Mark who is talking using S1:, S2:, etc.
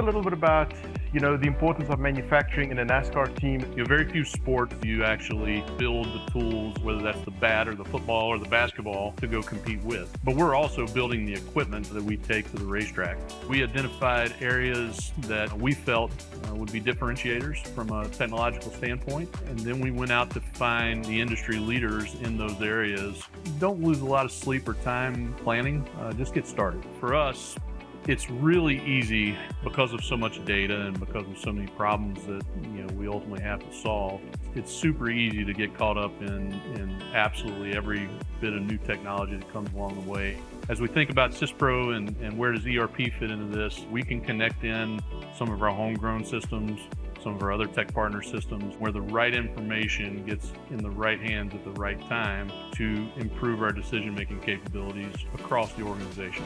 S1: little bit about, the importance of manufacturing in a NASCAR team.
S2: Very few sports you actually build the tools, whether that's the bat or the football or the basketball, to go compete with. But we're also building the equipment that we take to the racetrack. We identified areas that we felt would be differentiators from a technological standpoint, and then we went out to find the industry leaders in those areas. Don't lose a lot of sleep or time planning, just get started. For us, it's really easy because of so much data and because of so many problems that we ultimately have to solve. It's super easy to get caught up in absolutely every bit of new technology that comes along the way. As we think about Syspro and where does ERP fit into this, we can connect in some of our homegrown systems, some of our other tech partner systems, where the right information gets in the right hands at the right time to improve our decision-making capabilities across the organization.